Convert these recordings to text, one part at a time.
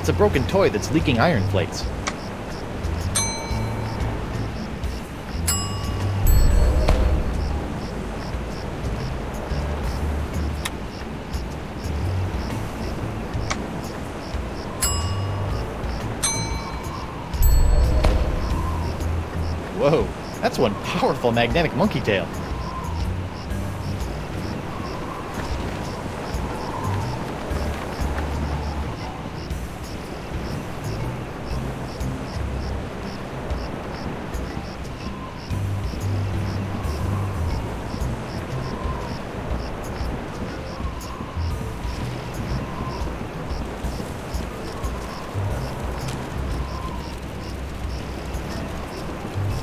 It's a broken toy that's leaking iron flakes. Whoa, that's one powerful magnetic monkey tail.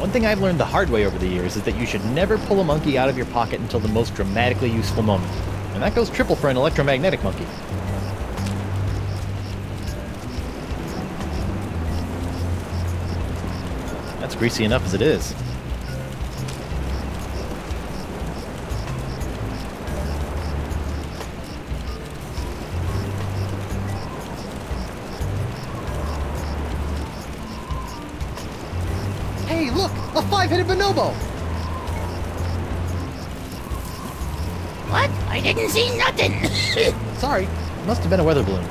One thing I've learned the hard way over the years is that you should never pull a monkey out of your pocket until the most dramatically useful moment. And that goes triple for an electromagnetic monkey. That's greasy enough as it is. Hey, look! A five-headed bonobo! What? I didn't see nothing. Sorry, must have been a weather balloon.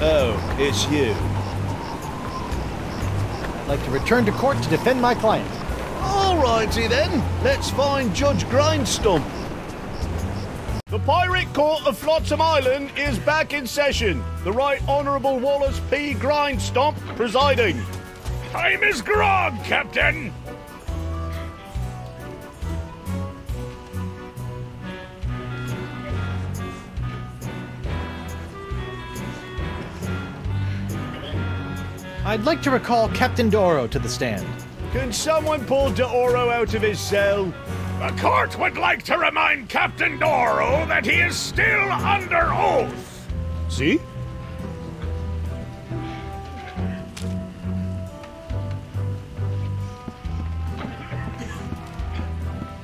Oh, it's you. I'd like to return to court to defend my client. Alrighty then, let's find Judge Grindstump. The Pirate Court of Flotsam Island is back in session. The Right Honourable Wallace P. Grindstump presiding. Time is grog, Captain. I'd like to recall Captain D'Oro to the stand. Can someone pull D'Oro out of his cell? The court would like to remind Captain D'Oro that he is still under oath. See?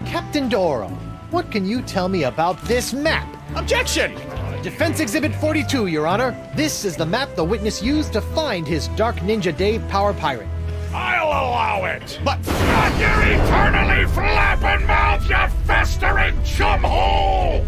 Captain D'Oro, what can you tell me about this map? Objection! Defense Exhibit 42, Your Honor. This is the map the witness used to find his Dark Ninja Dave Power Pirate. I'll allow it. But Shut your eternally flapping mouth, you festering chumhole!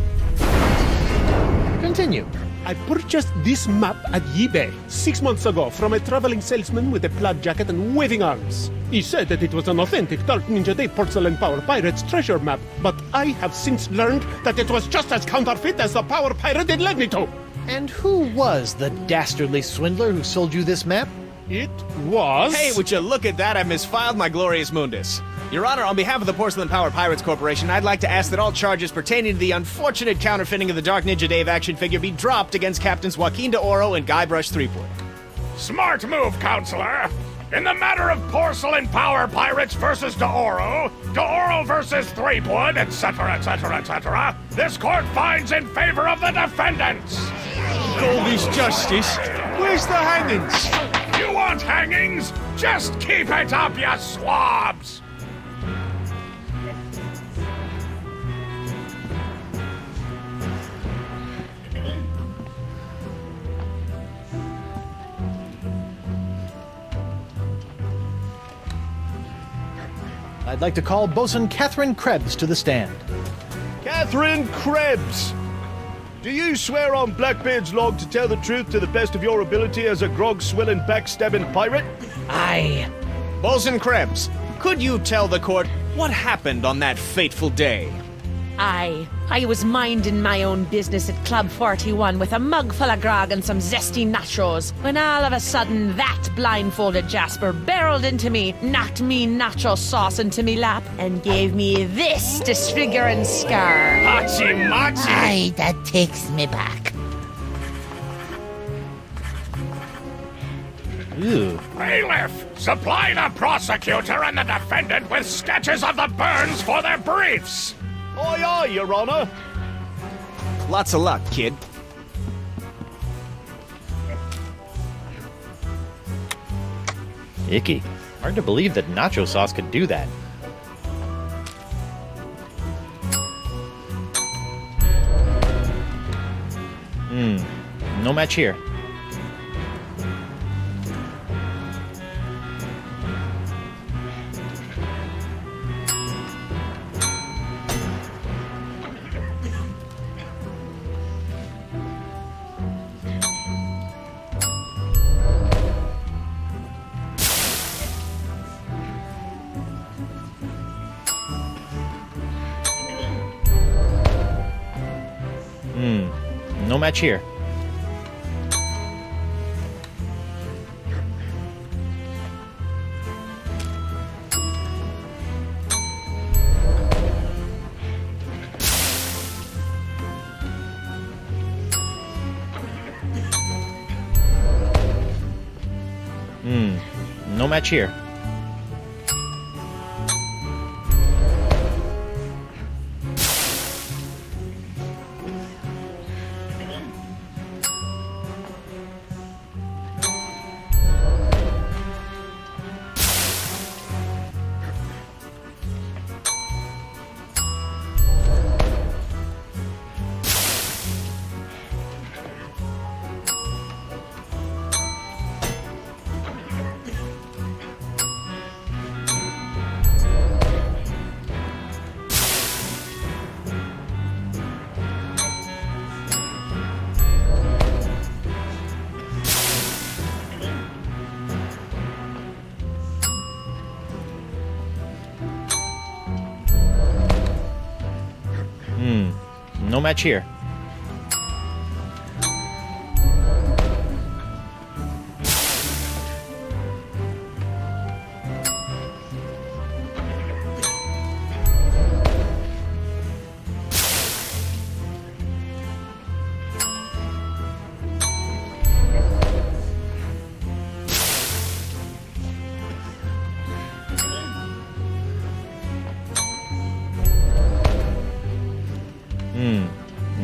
Continue. I purchased this map at eBay 6 months ago from a traveling salesman with a plaid jacket and waving arms. He said that it was an authentic Dark Ninja Day Porcelain Power Pirate's treasure map, but I have since learned that it was just as counterfeit as the Power Pirate it led me to. And who was the dastardly swindler who sold you this map? It was... hey, would you look at that? I misfiled my glorious mundus. Your Honor, on behalf of the Porcelain Power Pirates Corporation, I'd like to ask that all charges pertaining to the unfortunate counterfeiting of the Dark Ninja Dave action figure be dropped against Captains Joaquin D'Oro and Guybrush Threepwood. Smart move, Counselor. In the matter of Porcelain Power Pirates versus D'Oro, D'Oro versus Threepwood, etc., etc., etc., this court finds in favor of the defendants. All this justice? Where's the hangings? You want hangings? Just keep it up, you swabs! I'd like to call Bosun Catherine Krebs to the stand. Catherine Krebs! Do you swear on Blackbeard's log to tell the truth to the best of your ability as a grog-swilling, backstabbing pirate? Aye. Bosun Krebs, could you tell the court what happened on that fateful day? I was minding my own business at Club 41 with a mug full of grog and some zesty nachos, when all of a sudden that blindfolded Jasper barreled into me, knocked me nacho sauce into me lap, and gave me this disfiguring scar. Hachi machi! Aye, that takes me back. Ew. Bailiff, supply the prosecutor and the defendant with sketches of the burns for their briefs. Aye, aye, Your Honor. Lots of luck, kid. Icky. Hard to believe that nacho sauce could do that. No match here. No match here. No match here. No match here.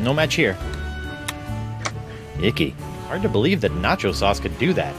No match here. Icky. Hard to believe that nacho sauce could do that.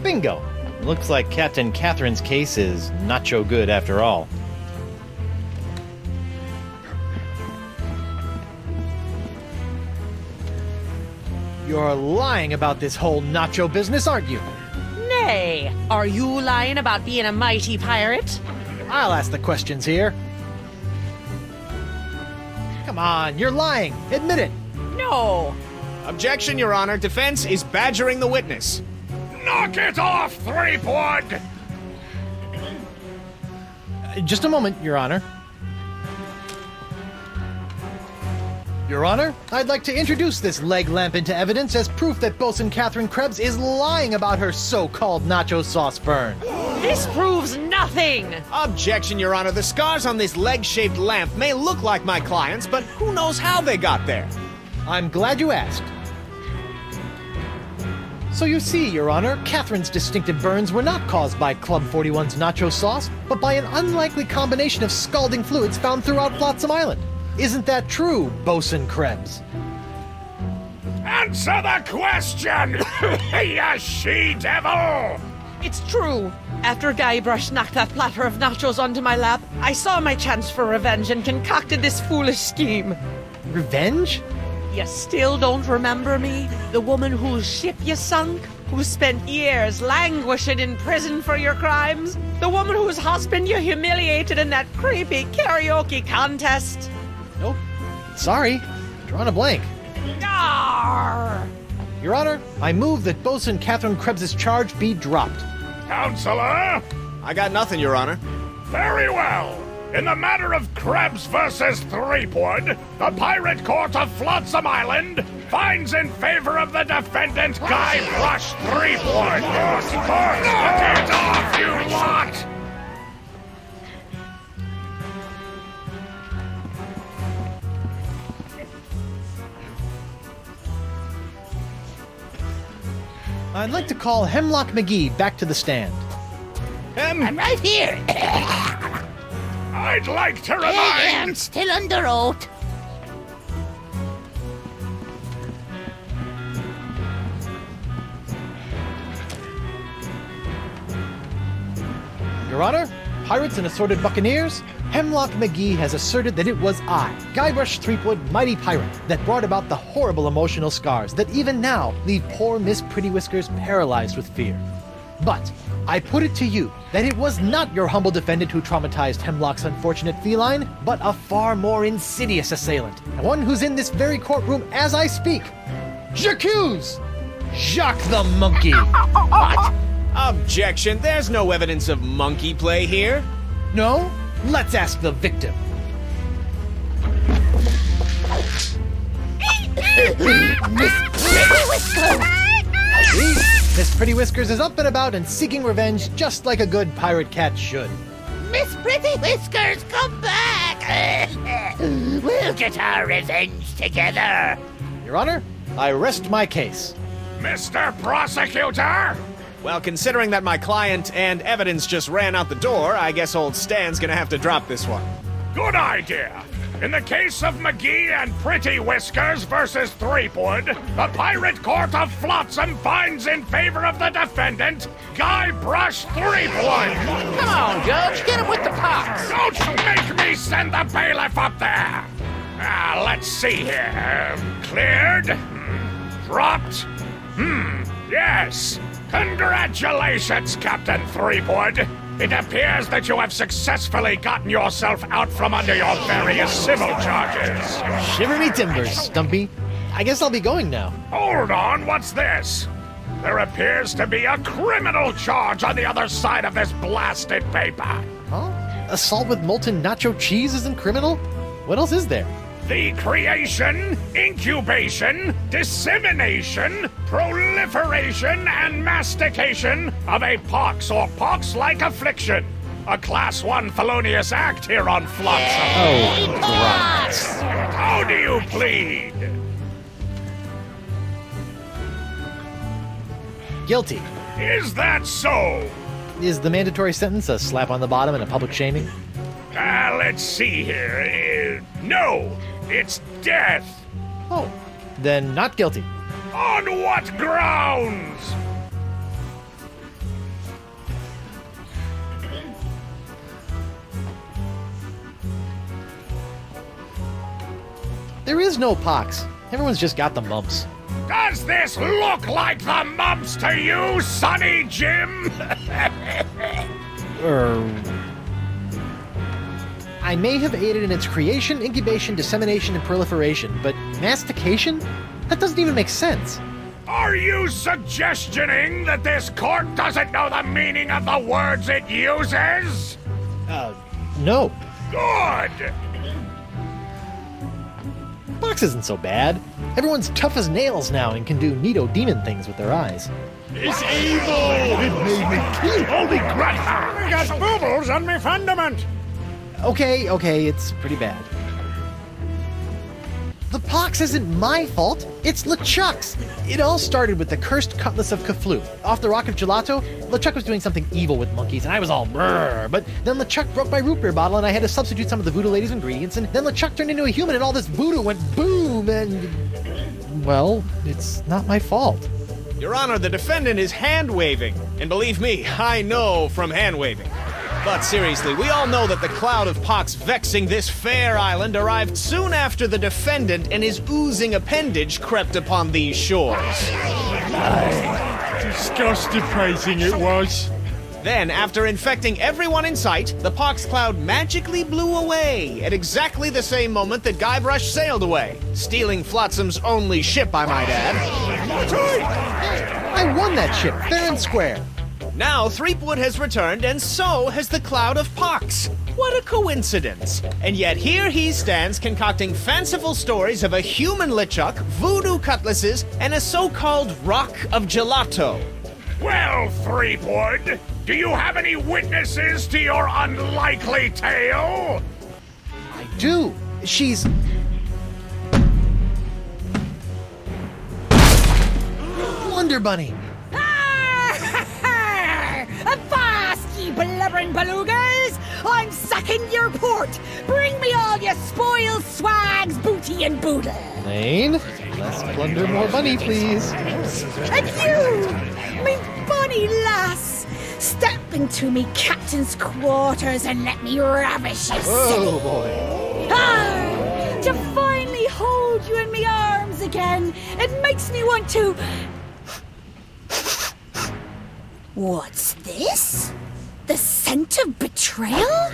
Bingo! Looks like Captain Catherine's case is not so good after all. You're lying about this whole nacho business, aren't you? Nay, are you lying about being a mighty pirate? I'll ask the questions here. Come on, you're lying. Admit it. No. Objection, Your Honor. Defense is badgering the witness. Knock it off, three-blood! Just a moment, Your Honor. Your Honor, I'd like to introduce this leg lamp into evidence as proof that Bosun Catherine Krebs is lying about her so-called nacho sauce burn. This proves nothing! Objection, Your Honor. The scars on this leg-shaped lamp may look like my client's, but who knows how they got there? I'm glad you asked. So you see, Your Honor, Catherine's distinctive burns were not caused by Club 41's nacho sauce, but by an unlikely combination of scalding fluids found throughout Flotsam Island. Isn't that true, Bosun Krebs? Answer the question, you she-devil! It's true. After Guybrush knocked that platter of nachos onto my lap, I saw my chance for revenge and concocted this foolish scheme. Revenge? You still don't remember me? The woman whose ship you sunk? Who spent years languishing in prison for your crimes? The woman whose husband you humiliated in that creepy karaoke contest? Nope. Sorry. Drawing a blank. Arr! Your Honor, I move that Bosun Catherine Krebs' charge be dropped. Counselor? I got nothing, Your Honor. Very well. In the matter of Krebs versus Threepwood, the Pirate Court of Flotsam Island finds in favor of the defendant Guybrush Threepwood. Knock it off, you lot! I'd like to call Hemlock McGee back to the stand. I'm right here. I'd like to Hey, I'm remind... still under oath. Your Honor, pirates and assorted buccaneers, Hemlock McGee has asserted that it was I, Guybrush Threepwood, mighty pirate, that brought about the horrible emotional scars that even now leave poor Miss Pretty Whiskers paralyzed with fear. But I put it to you that it was not your humble defendant who traumatized Hemlock's unfortunate feline, but a far more insidious assailant, one who's in this very courtroom as I speak. J'accuse Jacques the Monkey. What? Objection. There's no evidence of monkey play here. No? Let's ask the victim. Miss Pretty Whiskers! See? Miss Pretty Whiskers is up and about and seeking revenge just like a good pirate cat should. Miss Pretty Whiskers, come back! We'll get our revenge together. Your Honor, I rest my case. Mr. Prosecutor? Well, considering that my client and evidence just ran out the door, I guess old Stan's gonna have to drop this one. Good idea. In the case of McGee and Pretty Whiskers versus Threepwood, the Pirate Court of Flotsam finds in favor of the defendant, Guybrush Threepwood. Come on, Judge, get him with the pox. Don't make me send the bailiff up there. Let's see here. Cleared? Dropped? Yes. Congratulations, Captain Threepwood. It appears that you have successfully gotten yourself out from under your various civil charges. Shiver me timbers, Stumpy. I guess I'll be going now. Hold on, what's this? There appears to be a criminal charge on the other side of this blasted paper. Huh? Assault with molten nacho cheese isn't criminal? What else is there? The creation, incubation, dissemination, proliferation, and mastication of a pox or pox-like affliction. A Class 1 felonious act here on Flotsam. Oh, right. How do you plead? Guilty. Is that so? Is the mandatory sentence a slap on the bottom and a public shaming? Let's see here. No, it's death. Oh, then not guilty. On what grounds? There is no pox. Everyone's just got the mumps. Does this look like the mumps to you, Sonny Jim? I may have aided in its creation, incubation, dissemination, and proliferation, but mastication? That doesn't even make sense. Are you suggestioning that this court doesn't know the meaning of the words it uses? No. Good! Pox isn't so bad. Everyone's tough as nails now and can do neato demon things with their eyes. It's evil! It made me kill Holy Christ! I got bubbles on my fundament. Okay, it's pretty bad. The pox isn't my fault. It's LeChuck's. It all started with the cursed cutlass of Cthulhu. Off the rock of gelato, LeChuck was doing something evil with monkeys, and I was all brrr. But then LeChuck broke my root beer bottle, and I had to substitute some of the voodoo lady's ingredients, and then LeChuck turned into a human, and all this voodoo went boom, and... well, it's not my fault. Your Honor, the defendant is hand-waving. And believe me, I know from hand-waving. But seriously, we all know that the cloud of pox vexing this fair island arrived soon after the defendant and his oozing appendage crept upon these shores. Disgusting phrasing it was. Then, after infecting everyone in sight, the pox cloud magically blew away at exactly the same moment that Guybrush sailed away, stealing Flotsam's only ship, I might add. I won that ship, fair and square. Now, Threepwood has returned, and so has the Cloud of Pox. What a coincidence. And yet here he stands concocting fanciful stories of a human LeChuck, voodoo cutlasses, and a so-called rock of gelato. Well, Threepwood, do you have any witnesses to your unlikely tale? I do. She's... Wonder Bunny. Avast, ye blubbering belugas! I'm sacking your port! Bring me all your spoils, swags, booty, and boodle! Lane, less plunder, more bunny, please. And you, me bonny lass, step into me captain's quarters and let me ravish your Oh, city. boy. Ah, to finally hold you in me arms again, it makes me want to... What's this? The scent of betrayal?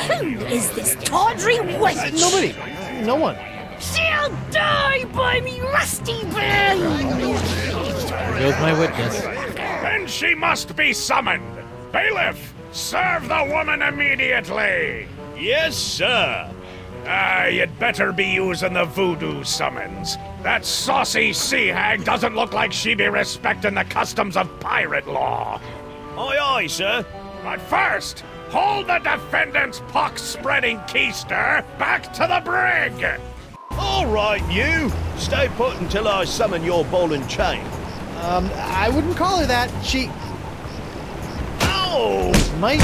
Who is this tawdry wench? Nobody. No one. She'll die by me rusty bell! There goes my witness. Then she must be summoned. Bailiff, serve the woman immediately. Yes, sir. You'd better be using the voodoo summons. That saucy sea hag doesn't look like she be respecting the customs of pirate law. Aye, aye, sir. But first, hold the defendant's pox-spreading keister back to the brig! All right, you. Stay put until I summon your ball and chain. I wouldn't call her that. She Ow! might...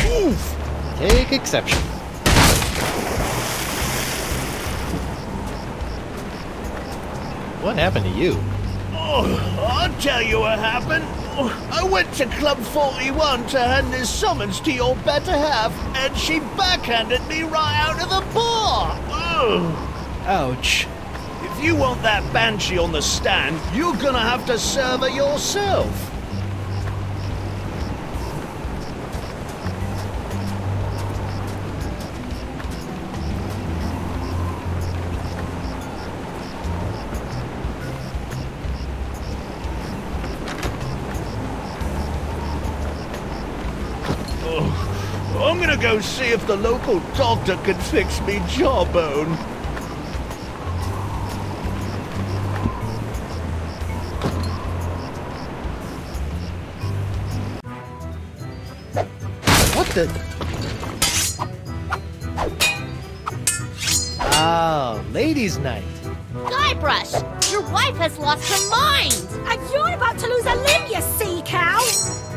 Oof. Take exception. What happened to you? Oh, I'll tell you what happened. I went to Club 41 to hand this summons to your better half, and she backhanded me right out of the bar. Ugh. Ouch. If you want that banshee on the stand, you're gonna have to serve her yourself. I'm gonna go see if the local doctor can fix me jawbone. What the... Oh, ladies' night. Guybrush, your wife has lost her mind. And you're about to lose a limb, you sea cow!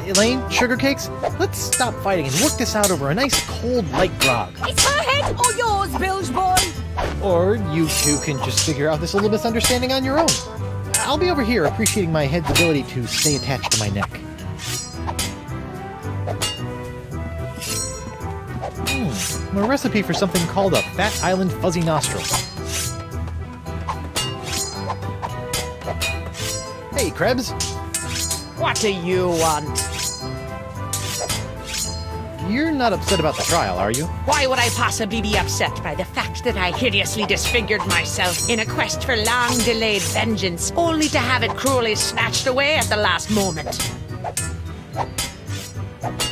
Elaine, sugar cakes, let's stop fighting and work this out over a nice cold light grog. It's her head or yours, bilge boy! Or you two can just figure out this little misunderstanding on your own. I'll be over here appreciating my head's ability to stay attached to my neck. A recipe for something called a Fat Island Fuzzy Nostril. Hey, Krebs. What do you want? You're not upset about the trial, are you? Why would I possibly be upset by the fact that I hideously disfigured myself in a quest for long-delayed vengeance, only to have it cruelly snatched away at the last moment?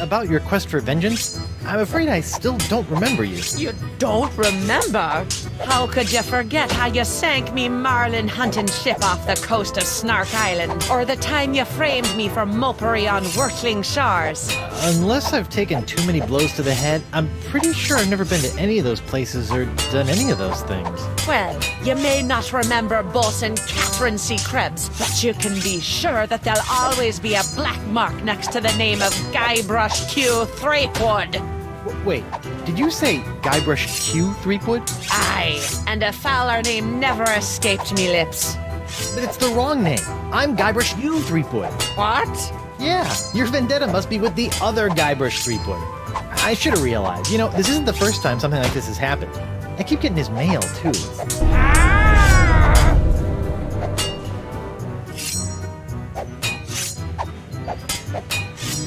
About your quest for vengeance? I'm afraid I still don't remember you. You don't remember? How could you forget how you sank me marlin hunting ship off the coast of Snark Island? Or the time you framed me for mopery on Wurtling shores? Unless I've taken too many blows to the head, I'm pretty sure I've never been to any of those places or done any of those things. Well, you may not remember Bosun Catherine C. Krebs, but you can be sure that there'll always be a black mark next to the name of Guybrush Q. Threepwood. Wait, did you say Guybrush Q. Threepwood? Aye, and a fouler name never escaped me lips. But it's the wrong name. I'm Guybrush U. Threepwood. What? Yeah, your vendetta must be with the other Guybrush Threepwood. I should have realized. You know, this isn't the first time something like this has happened. I keep getting his mail, too.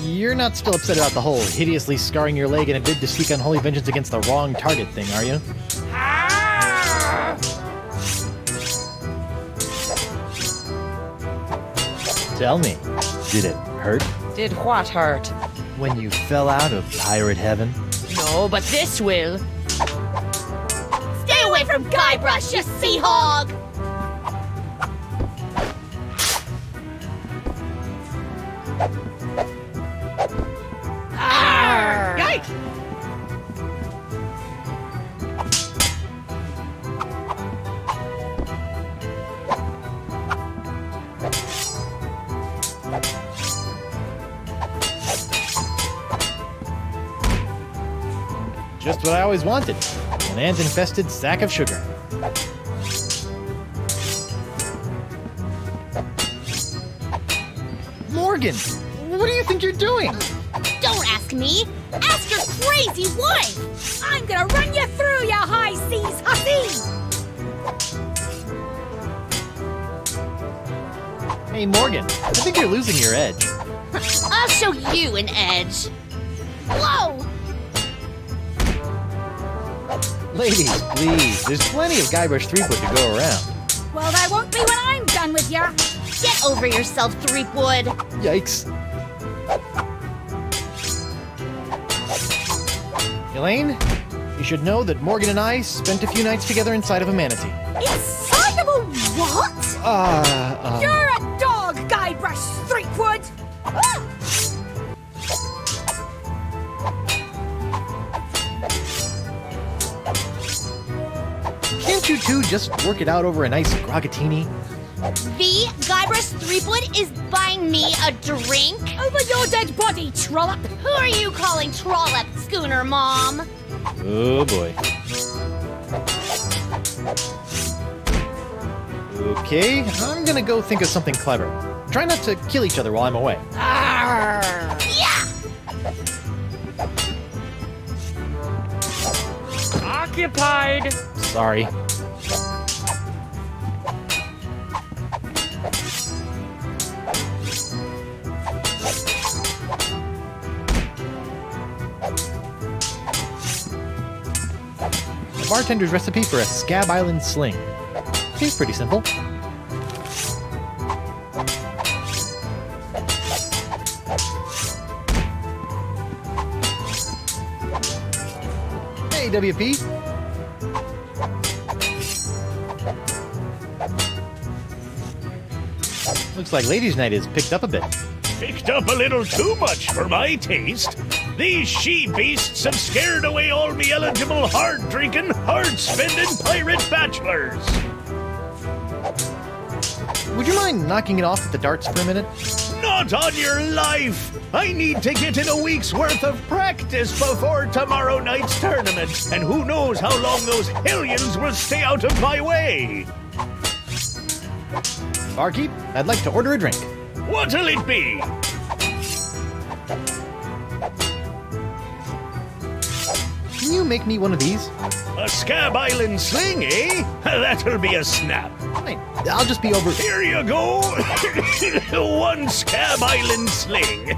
You're not still upset about the whole hideously scarring your leg in a bid to seek unholy vengeance against the wrong target thing, are you? Tell me, did it hurt? Did what hurt? When you fell out of pirate heaven? No, but this will. Stay away from Guybrush, you sea hog! Yikes! Just what I always wanted. An ant-infested sack of sugar. Morgan! What do you think you're doing? Don't ask me. Ask your crazy wife. I'm gonna run you through, you high seas hussy. Hey, Morgan, I think you're losing your edge. I'll show you an edge. Whoa! Ladies, please, there's plenty of Guybrush Threepwood to go around. Well, that won't be when I'm done with ya. Get over yourself, Threepwood. Yikes. Elaine, you should know that Morgan and I spent a few nights together inside of a manatee. Inside of a what? You're a dog, Guybrush Threepwood. Ah! Can't you two just work it out over a nice groggatini? The Guybrush Threepwood is buying me a drink? Over your dead body, trollop! Who are you calling trollop, Schooner Mom? Oh boy. Okay, I'm gonna go think of something clever. Try not to kill each other while I'm away. Arr! Yeah! Occupied. Sorry. The bartender's recipe for a Scab Island sling. Seems pretty simple. Hey, WP. Looks like Ladies' Night is picked up a bit. Picked up a little too much for my taste. These she-beasts have scared away all me eligible, hard-drinking, hard-spending pirate bachelors. Would you mind knocking it off with the darts for a minute? Not on your life! I need to get in a week's worth of practice before tomorrow night's tournament, and who knows how long those hellions will stay out of my way! Barkeep, I'd like to order a drink. What'll it be? Can you make me one of these? A Scab Island sling, eh? That'll be a snap. Fine, I'll just be over... Here you go! One Scab Island sling.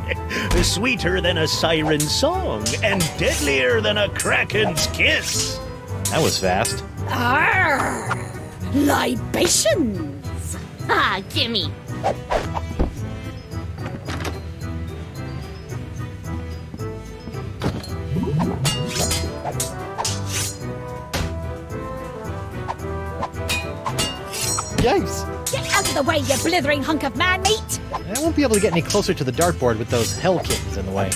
Sweeter than a siren's song, and deadlier than a kraken's kiss. That was fast. Arr! Libations! Ah, gimme. Yikes! Get out of the way, you blithering hunk of man meat! I won't be able to get any closer to the dartboard with those hell kittens in the way.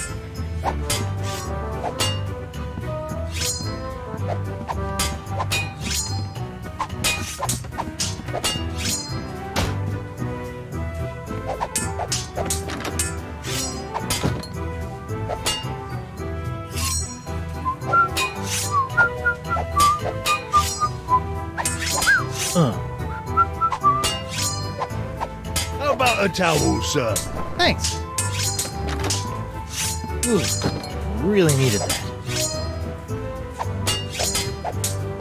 How about a towel, sir? Thanks. Ooh, really needed that.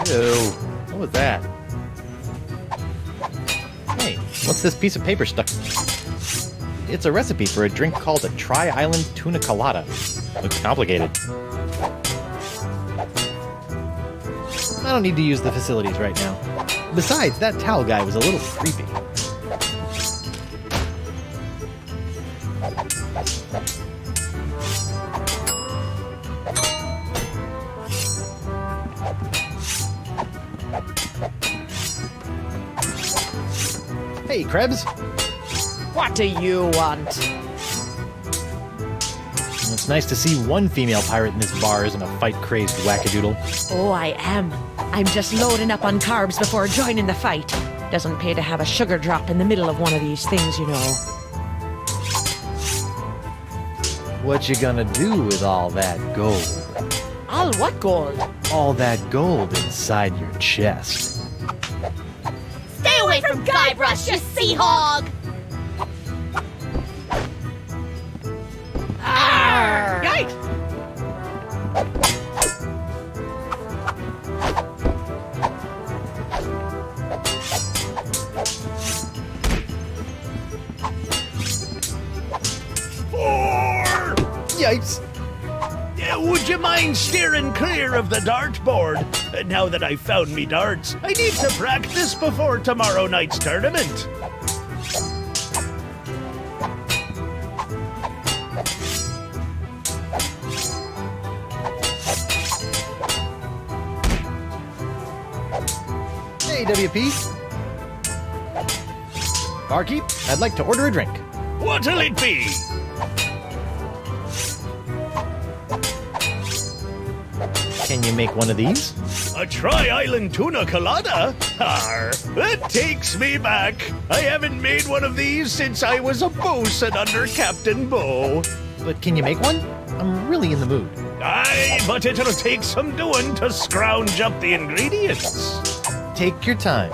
Ew, what was that? Hey, what's this piece of paper stuck? It's a recipe for a drink called a Tri-Island Tuna Colada. Looks complicated. I don't need to use the facilities right now. Besides, that towel guy was a little creepy. Hey, Krebs. What do you want? It's nice to see one female pirate in this bar isn't a fight-crazed wackadoodle. Oh, I am. I'm just loading up on carbs before joining the fight. Doesn't pay to have a sugar drop in the middle of one of these things, you know. What you gonna do with all that gold? All what gold? All that gold inside your chest. Stay away from Guybrush, you sea hog! Yikes! Yikes! Would you mind steering clear of the dartboard? Now that I've found me darts, I need to practice before tomorrow night's tournament. Hey, WP. Barkeep, I'd like to order a drink. What'll it be? Can you make one of these? A Tri-Island Tuna Colada? Arr, that takes me back. I haven't made one of these since I was a bosun under Captain Bo. But can you make one? I'm really in the mood. Aye, but it'll take some doing to scrounge up the ingredients. Take your time.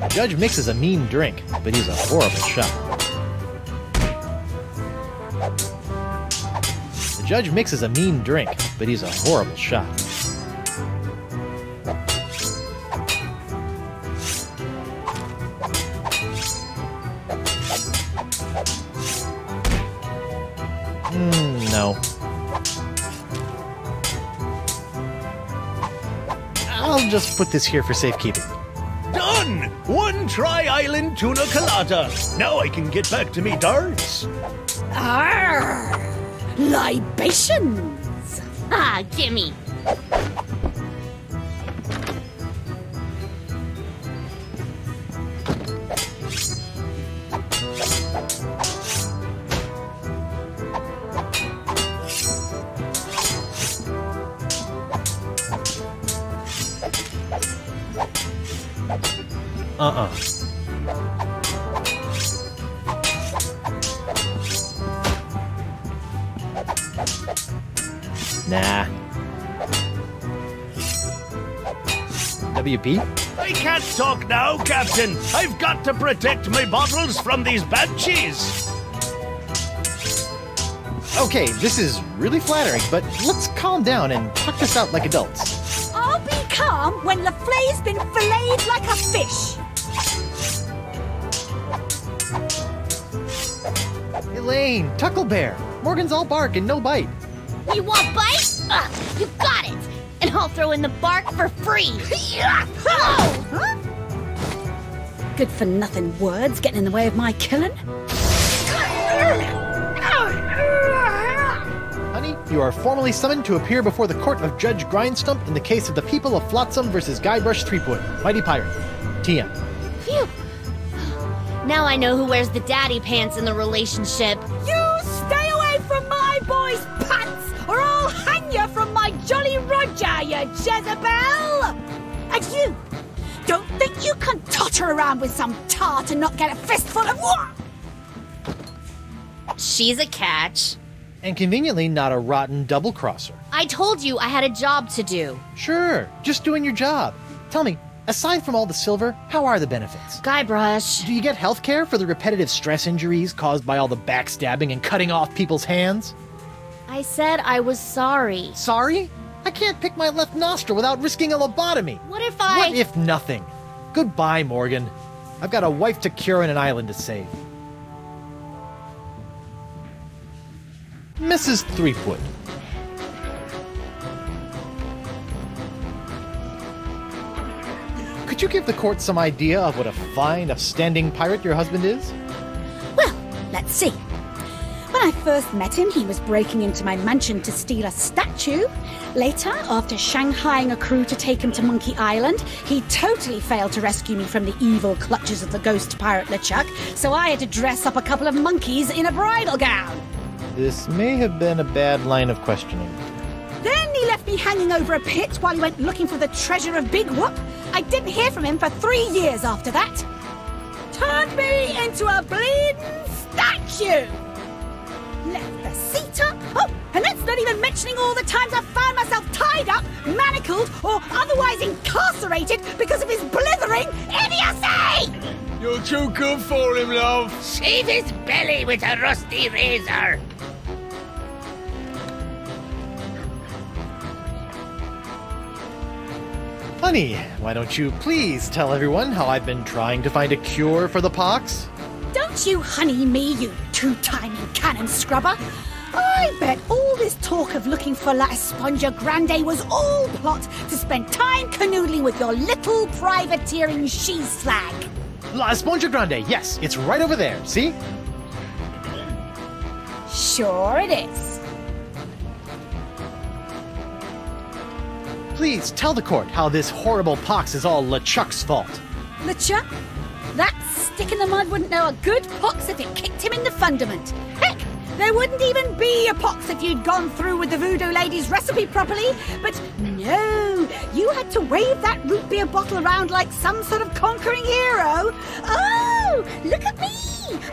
Judge mixes a mean drink, but he's a horrible shot. The judge mixes a mean drink, but he's a horrible shot. No. I'll just put this here for safekeeping. Done! One Tri-Island Tuna Colada. Now I can get back to me darts. Arr! Libations! Ah, gimme! Nah. WP? I can't talk now, Captain. I've got to protect my bottles from these banshees. Okay, this is really flattering, but let's calm down and talk this out like adults. I'll be calm when Laflay's been filleted like a fish. Elaine, Tucklebear, Morgan's all bark and no bite. You want bite? You got it! And I'll throw in the bark for free! Huh? Good-for-nothing words getting in the way of my killing? Honey, you are formally summoned to appear before the court of Judge Grindstump in the case of the people of Flotsam versus Guybrush Threepwood, Mighty Pirate. TM. Phew. Now I know who wears the daddy pants in the relationship. You stay away from my boy's pants, or I'll hang you from my Jolly Roger, you Jezebel! And you, don't think you can totter around with some tart and not get a fistful of what? She's a catch. And conveniently not a rotten double-crosser. I told you I had a job to do. Sure, just doing your job. Tell me, aside from all the silver, how are the benefits? Guybrush. Do you get health care for the repetitive stress injuries caused by all the backstabbing and cutting off people's hands? I said I was sorry. Sorry? I can't pick my left nostril without risking a lobotomy. What if What if nothing? Goodbye, Morgan. I've got a wife to cure and an island to save. Mrs. Threepwood. Could you give the court some idea of what a fine, upstanding pirate your husband is? Well, let's see. When I first met him, he was breaking into my mansion to steal a statue. Later, after shanghaiing a crew to take him to Monkey Island, he totally failed to rescue me from the evil clutches of the ghost pirate LeChuck, so I had to dress up a couple of monkeys in a bridal gown. This may have been a bad line of questioning. Then he left me hanging over a pit while he went looking for the treasure of Big Whoop. I didn't hear from him for 3 years after that. Turned me into a bleeding statue. Left the seat up. Oh, and that's not even mentioning all the times I've found myself tied up, manacled, or otherwise incarcerated because of his blithering idiocy! You're too good for him, love. Shave his belly with a rusty razor. Honey, why don't you please tell everyone how I've been trying to find a cure for the pox? Don't you honey me, you two-timing cannon scrubber. I bet all this talk of looking for La Esponja Grande was all plot to spend time canoodling with your little privateering she-slag. La Esponja Grande, yes, it's right over there, see? Sure it is. Please tell the court how this horrible pox is all LeChuck's fault. LeChuck? That stick in the mud wouldn't know a good pox if it kicked him in the fundament. Heck, there wouldn't even be a pox if you'd gone through with the voodoo lady's recipe properly. But no, you had to wave that root beer bottle around like some sort of conquering hero. Oh, look at me!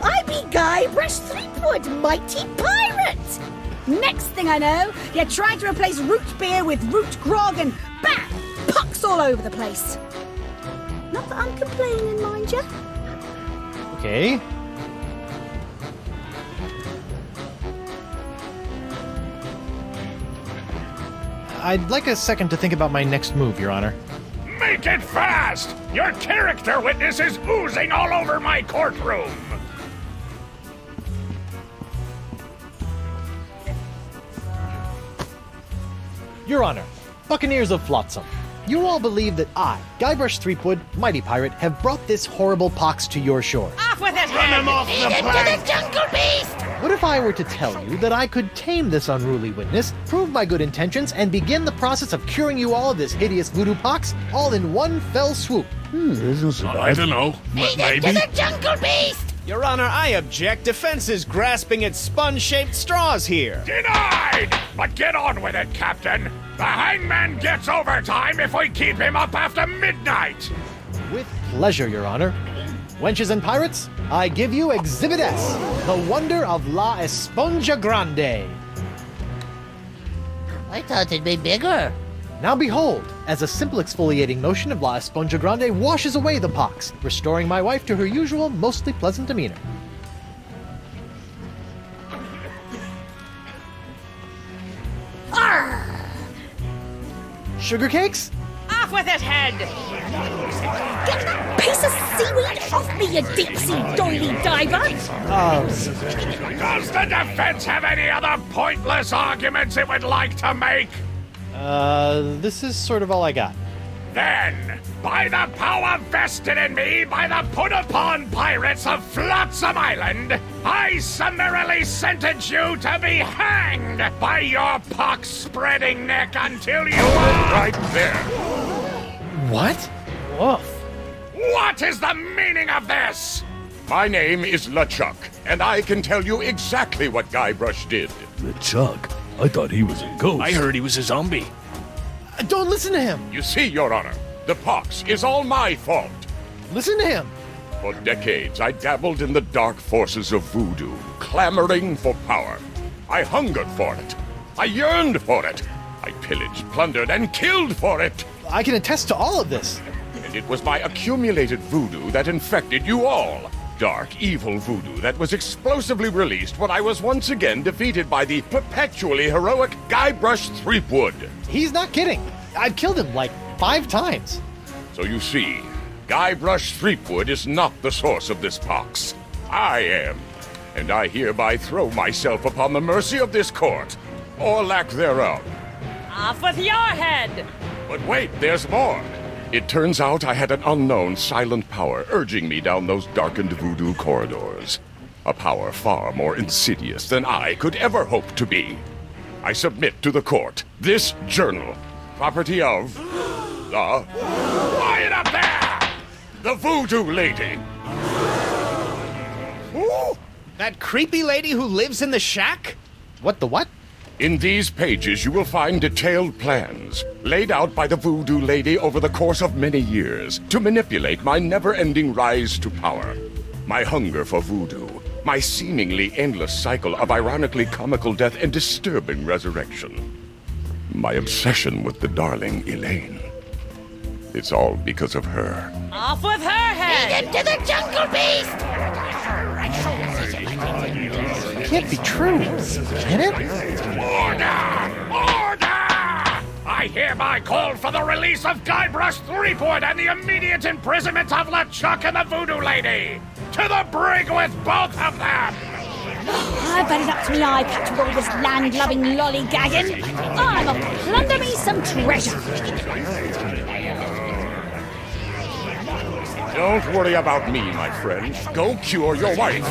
I be Guybrush Threepwood, mighty pirate! Next thing I know, you're trying to replace root beer with root grog and bam! Pox all over the place. Not that I'm complaining, mind ya. Okay. I'd like a second to think about my next move, Your Honor. Make it fast! Your character witness is oozing all over my courtroom! Your Honor, Buccaneers of Flotsam, you all believe that I, Guybrush Threepwood, Mighty Pirate, have brought this horrible pox to your shore. Off with his Run head! him off the plank! To the jungle beast! What if I were to tell you that I could tame this unruly witness, prove my good intentions, and begin the process of curing you all of this hideous voodoo pox, all in one fell swoop? I don't know. Feed him to the jungle beast! Your Honor, I object. Defense is grasping at sponge-shaped straws here. Denied! But get on with it, Captain. The hangman gets overtime if we keep him up after midnight. With pleasure, Your Honor. Wenches and pirates, I give you Exhibit S, the wonder of La Esponja Grande. I thought it'd be bigger. Now behold, as a simple exfoliating motion of La Esponja Grande washes away the pox, restoring my wife to her usual, mostly pleasant demeanor. Arr! Sugar cakes? Off with his head! Get that piece of seaweed off me, you deep-sea doily diver! Does the defense have any other pointless arguments it would like to make? This is sort of all I got. Then, by the power vested in me by the put-upon pirates of Flotsam Island, I summarily sentence you to be hanged by your pox-spreading neck until you are... Right there. What? Woof. What is the meaning of this? My name is LeChuck, and I can tell you exactly what Guybrush did. LeChuck? I thought he was a ghost. I heard he was a zombie. Don't listen to him! You see, Your Honor, the pox is all my fault. Listen to him! For decades, I dabbled in the dark forces of voodoo, clamoring for power. I hungered for it. I yearned for it. I pillaged, plundered, and killed for it. I can attest to all of this. And it was my accumulated voodoo that infected you all. Dark, evil voodoo that was explosively released when I was once again defeated by the perpetually heroic Guybrush Threepwood. He's not kidding. I've killed him like 5 times. So you see, Guybrush Threepwood is not the source of this pox. I am. And I hereby throw myself upon the mercy of this court, or lack thereof. Off with your head! But wait, there's more. It turns out I had an unknown silent power urging me down those darkened voodoo corridors. A power far more insidious than I could ever hope to be. I submit to the court this journal, property of the... Quiet up there! the Voodoo Lady. Ooh, that creepy lady who lives in the shack? What the what? In these pages you will find detailed plans, laid out by the Voodoo Lady over the course of many years, to manipulate my never-ending rise to power. My hunger for voodoo, my seemingly endless cycle of ironically comical death and disturbing resurrection. My obsession with the darling Elaine. It's all because of her. Off with her head! Lead him to the jungle beast! It can't be true. Can it? Order! Order! I hereby call for the release of Guybrush Threepwood and the immediate imprisonment of LeChuck and the Voodoo Lady! To the brig with both of them! I've had it up to my eye patch with all this land-loving lollygagging. I'm a plunder me some treasure. Don't worry about me, my friend. Go cure your wife.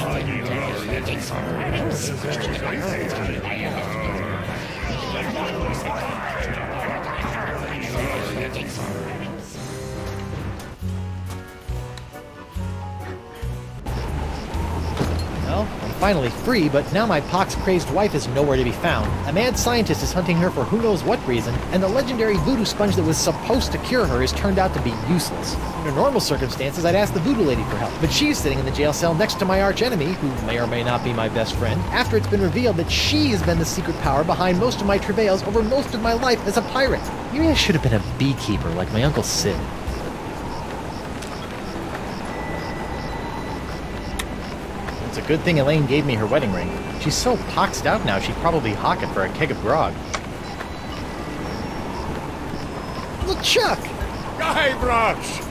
Well, I'm finally free, but now my pox-crazed wife is nowhere to be found. A mad scientist is hunting her for who knows what reason, and the legendary voodoo sponge that was supposed to cure her has turned out to be useless. Under normal circumstances, I'd ask the voodoo lady for help, but she's sitting in the jail cell next to my archenemy, who may or may not be my best friend, after it's been revealed that she has been the secret power behind most of my travails over most of my life as a pirate. Maybe I should have been a beekeeper like my Uncle Sid. It's a good thing Elaine gave me her wedding ring. She's so poxed out now, she'd probably hawk it for a keg of grog. LeChuck! Guybrush!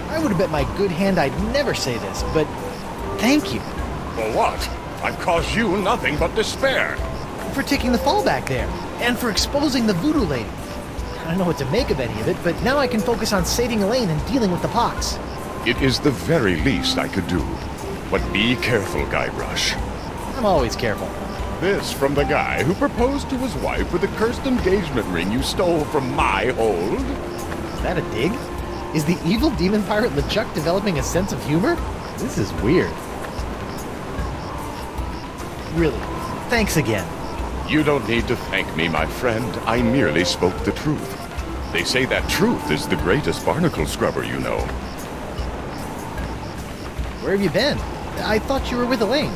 I would have bet my good hand I'd never say this, but thank you For what? I've caused you nothing but despair. for taking the fall back there, and for exposing the voodoo lady. I don't know what to make of any of it, but now I can focus on saving Elaine and dealing with the pox. It is the very least I could do. But be careful, Guybrush. I'm always careful. This from the guy who proposed to his wife with a cursed engagement ring you stole from my hold? Is that a dig? Is the evil demon pirate LeChuck developing a sense of humor? This is weird. Really, thanks again. You don't need to thank me, my friend. I merely spoke the truth. They say that truth is the greatest barnacle scrubber you know. Where have you been? I thought you were with Elaine.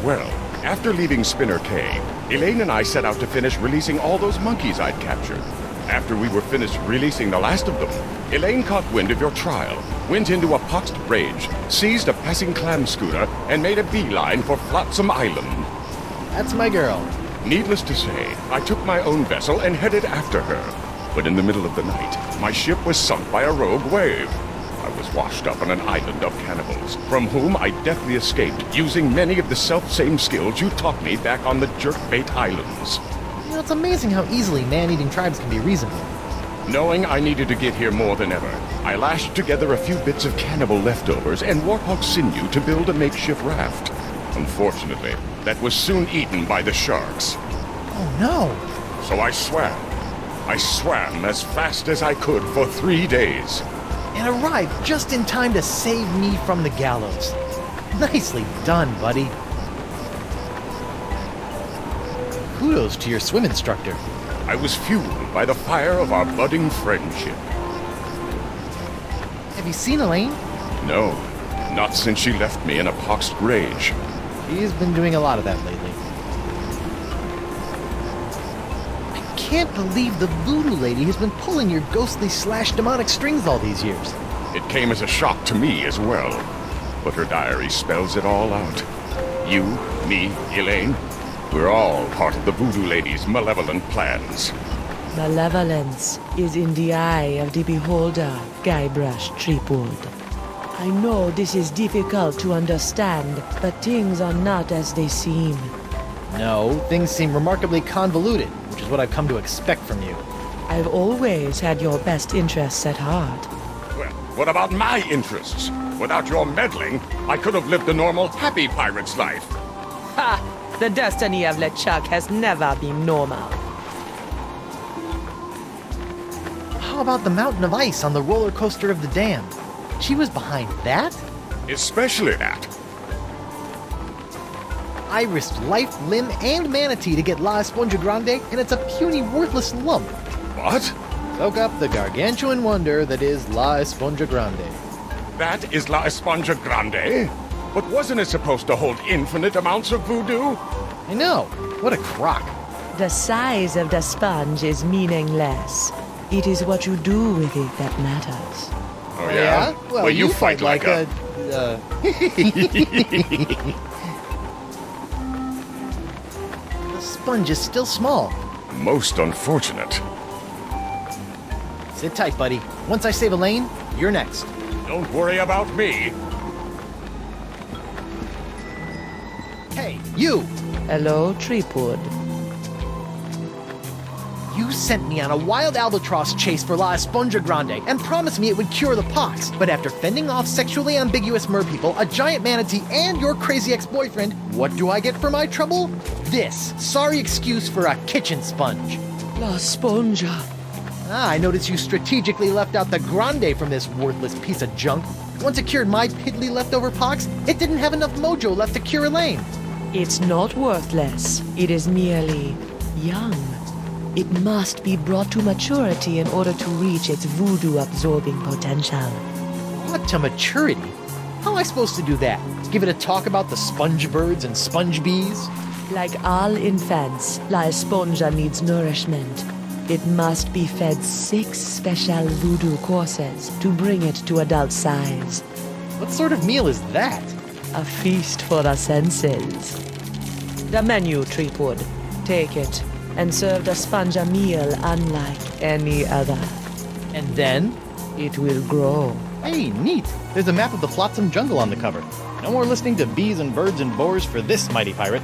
Well, after leaving Spinner Cave, Elaine and I set out to finish releasing all those monkeys I'd captured. After we were finished releasing the last of them, Elaine caught wind of your trial, went into a poxed rage, seized a passing clam schooner, and made a beeline for Flotsam Island. That's my girl. Needless to say, I took my own vessel and headed after her. But in the middle of the night, my ship was sunk by a rogue wave. I was washed up on an island of cannibals, from whom I deftly escaped, using many of the self-same skills you taught me back on the Jerkbait Islands. You know, it's amazing how easily man-eating tribes can be reasonable. Knowing I needed to get here more than ever, I lashed together a few bits of cannibal leftovers and warthog sinew to build a makeshift raft. Unfortunately, that was soon eaten by the sharks. Oh no! So I swam. I swam as fast as I could for 3 days. And arrived just in time to save me from the gallows. Nicely done, buddy. Kudos to your swim instructor. I was fueled by the fire of our budding friendship. Have you seen Elaine? No, not since she left me in a poxed rage. She's been doing a lot of that lately. I can't believe the voodoo lady has been pulling your ghostly / demonic strings all these years. It came as a shock to me as well. But her diary spells it all out. You, me, Elaine, we're all part of the voodoo lady's malevolent plans. Malevolence is in the eye of the beholder, Guybrush Threepwood. I know this is difficult to understand, but things are not as they seem. No, things seem remarkably convoluted, which is what I've come to expect from you. I've always had your best interests at heart. Well, what about my interests? Without your meddling, I could have lived a normal, happy pirate's life. Ha! The destiny of LeChuck has never been normal. How about the mountain of ice on the roller coaster of the dam? She was behind that? Especially that. I risked life, limb, and manatee to get La Esponja Grande, and it's a puny, worthless lump. What? Soak up the gargantuan wonder that is La Esponja Grande. That is La Esponja Grande? But wasn't it supposed to hold infinite amounts of voodoo? I know. What a crock. The size of the sponge is meaningless. It is what you do with it that matters. Oh, yeah? Well, you fight like a... The sponge is still small. Most unfortunate. Sit tight, buddy. Once I save Elaine, you're next. Don't worry about me. Hey, you! Hello, Threepwood. You sent me on a wild albatross chase for La Esponja Grande and promised me it would cure the pox. But after fending off sexually ambiguous merpeople, a giant manatee, and your crazy ex-boyfriend, what do I get for my trouble? This sorry excuse for a kitchen sponge. La Esponja. I noticed you strategically left out the Grande from this worthless piece of junk. Once it cured my piddly leftover pox, it didn't have enough mojo left to cure Elaine. It's not worthless. It is merely young. It must be brought to maturity in order to reach its voodoo-absorbing potential. Brought to maturity? How am I supposed to do that? Give it a talk about the sponge birds and sponge bees? Like all infants, La Esponja needs nourishment. It must be fed 6 special voodoo courses to bring it to adult size. What sort of meal is that? A feast for the senses. The menu, Threepwood. Take it, and serve the sponge a meal unlike any other. And then? It will grow. Hey, neat! There's a map of the Flotsam Jungle on the cover. No more listening to bees and birds and boars for this mighty pirate.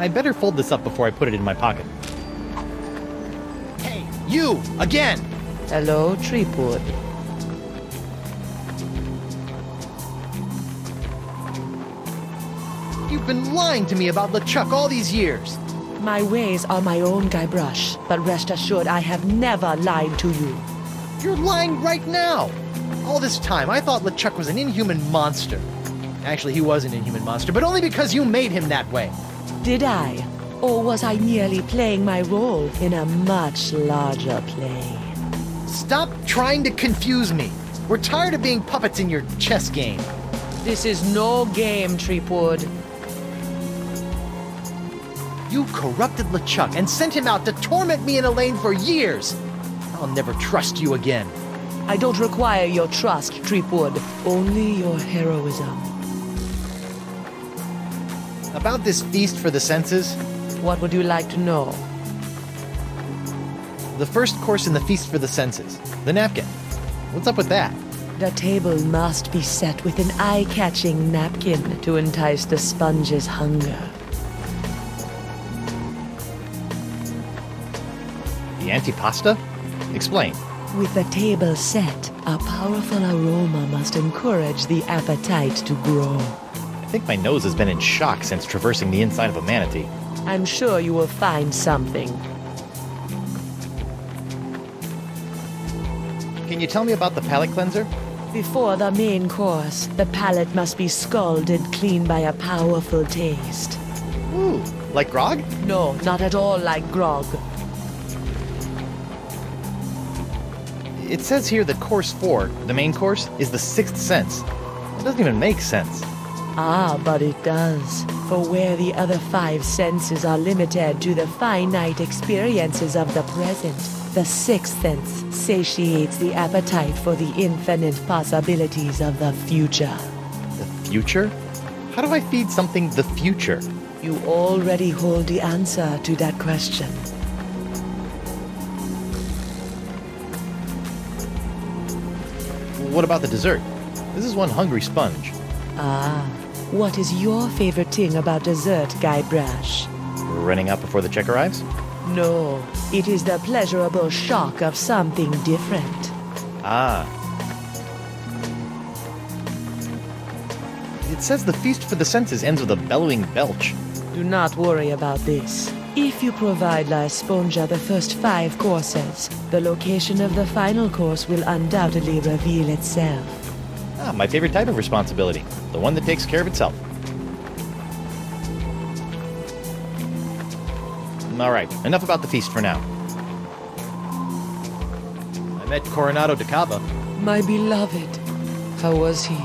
I better fold this up before I put it in my pocket. Hey, you! Again! Hello, Treepwood. You've been lying to me about LeChuck all these years. My ways are my own, Guybrush, but rest assured I have never lied to you. You're lying right now! All this time, I thought LeChuck was an inhuman monster. Actually, he was an inhuman monster, but only because you made him that way. Did I? Or was I merely playing my role in a much larger play? Stop trying to confuse me. We're tired of being puppets in your chess game. This is no game, Treepwood. You corrupted LeChuck and sent him out to torment me and Elaine for years. I'll never trust you again. I don't require your trust, Treepwood. Only your heroism. About this feast for the senses, What would you like to know? the first course in the feast for the senses, the napkin. What's up with that? The table must be set with an eye-catching napkin to entice the sponge's hunger. The antipasta? Explain. With the table set, a powerful aroma must encourage the appetite to grow. I think my nose has been in shock since traversing the inside of a manatee. I'm sure you will find something. Can you tell me about the palate cleanser? Before the main course, the palate must be scalded clean by a powerful taste. Ooh, like grog? No, not at all like grog. It says here that course 4, the main course, is the sixth sense. It doesn't even make sense. Ah, but it does. For where the other 5 senses are limited to the finite experiences of the present, the sixth sense satiates the appetite for the infinite possibilities of the future. The future? How do I feed something the future? You already hold the answer to that question. What about the dessert? This is one hungry sponge. Ah, what is your favorite thing about dessert, Guybrush? Running out before the check arrives? No, it is the pleasurable shock of something different. Ah. It says the feast for the senses ends with a bellowing belch. Do not worry about this. If you provide La Esponja the first 5 courses, the location of the final course will undoubtedly reveal itself. Ah, my favorite type of responsibility. The one that takes care of itself. Alright, enough about the feast for now. I met Coronado de Cava. My beloved. How was he?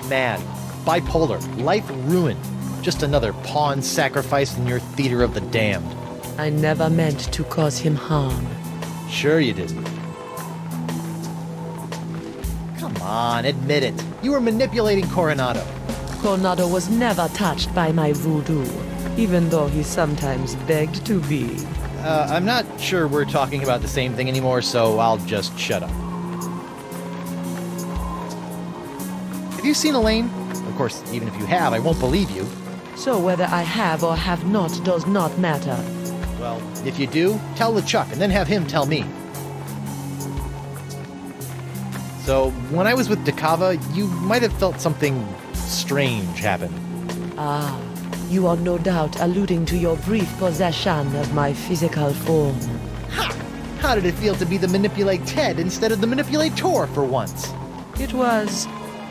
Mad. Bipolar. Life ruined. Just another pawn sacrificed in your theater of the damned. I never meant to cause him harm. Sure you didn't. Come on, admit it. You were manipulating Coronado. Coronado was never touched by my voodoo, even though he sometimes begged to be. I'm not sure we're talking about the same thing anymore, so I'll just shut up. Have you seen Elaine? Of course, even if you have, I won't believe you. So whether I have or have not does not matter. Well, if you do, tell LeChuck and then have him tell me. So, when I was with DeCava, you might have felt something strange happen. Ah, you are no doubt alluding to your brief possession of my physical form. Ha! How did it feel to be the Manipulate Ted instead of the Manipulator for once? It was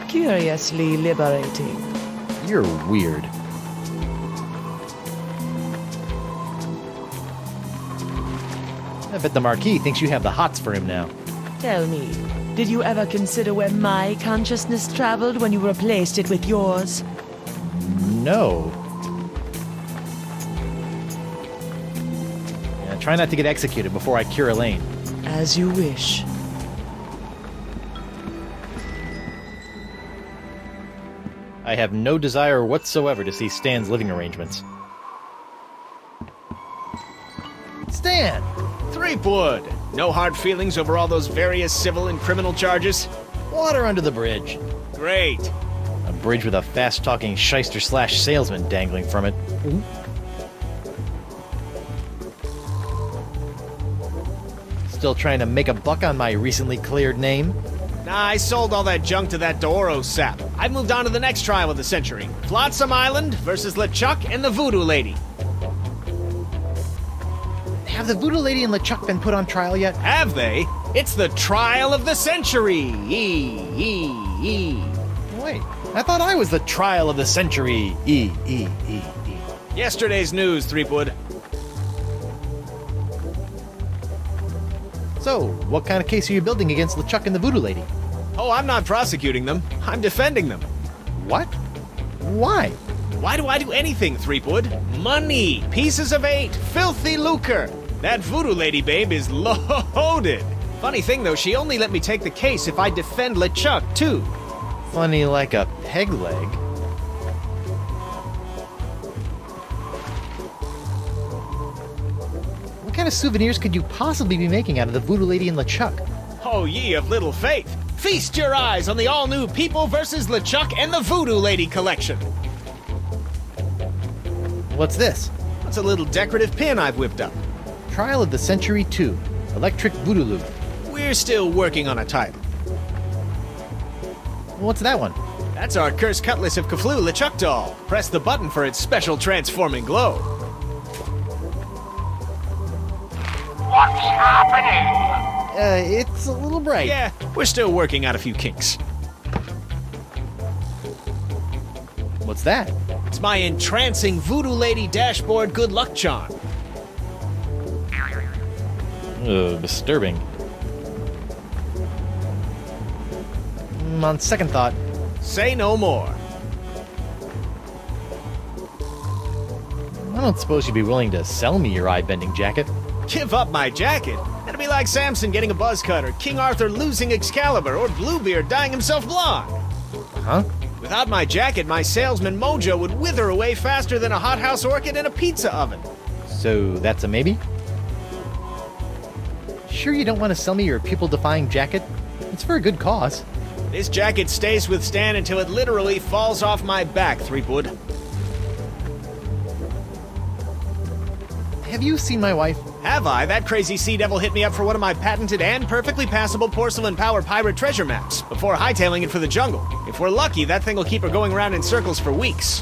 curiously liberating. You're weird. I bet the Marquis thinks you have the hots for him now. Tell me, did you ever consider where my consciousness traveled when you replaced it with yours? No. Yeah, try not to get executed before I cure Elaine. As you wish. I have no desire whatsoever to see Stan's living arrangements. Stan! Threepwood! No hard feelings over all those various civil and criminal charges? Water under the bridge. Great. A bridge with a fast-talking shyster-slash-salesman dangling from it. Still trying to make a buck on my recently cleared name? Nah, I sold all that junk to that D'Oro sap. I've moved on to the next trial of the century. Flotsam Island versus LeChuck and the Voodoo Lady. Have the Voodoo Lady and LeChuck been put on trial yet? Have they? It's the trial of the century! Wait, I thought I was the trial of the century! Yesterday's news, Threepwood. So, what kind of case are you building against LeChuck and the Voodoo Lady? Oh, I'm not prosecuting them. I'm defending them. What? Why? Why do I do anything, Threepwood? Money! Pieces of 8! Filthy lucre! That Voodoo Lady babe is loaded! Funny thing, though, she only let me take the case if I defend LeChuck, too. Funny like a peg leg. What kind of souvenirs could you possibly be making out of the Voodoo Lady and LeChuck? Oh, ye of little faith! Feast your eyes on the all-new People vs. LeChuck and the Voodoo Lady collection! What's this? That's a little decorative pin I've whipped up. Trial of the Century 2. Electric Voodoo Loop. We're still working on a title. What's that one? That's our Cursed Cutlass of Cthulhu LeChuck doll. Press the button for its special transforming glow. What's happening? It's a little bright. Yeah, we're still working out a few kinks. What's that? It's my entrancing Voodoo Lady dashboard good luck charm. Disturbing. On second thought. Say no more. I don't suppose you'd be willing to sell me your eye-bending jacket. Give up my jacket? That'd be like Samson getting a buzz cut, or King Arthur losing Excalibur, or Bluebeard dyeing himself blonde. Huh? Without my jacket, my salesman mojo would wither away faster than a hothouse orchid in a pizza oven. So that's a maybe? Sure you don't want to sell me your pupil-defying jacket? It's for a good cause. This jacket stays with Stan until it literally falls off my back, Threepwood. Have you seen my wife? Have I? That crazy sea devil hit me up for one of my patented and perfectly passable porcelain power pirate treasure maps before hightailing it for the jungle. If we're lucky, that thing will keep her going around in circles for weeks.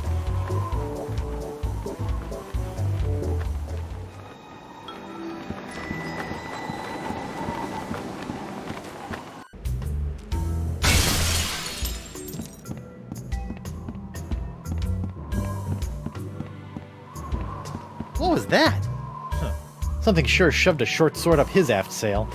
What was that? Huh. Something sure shoved a short sword up his aft sail.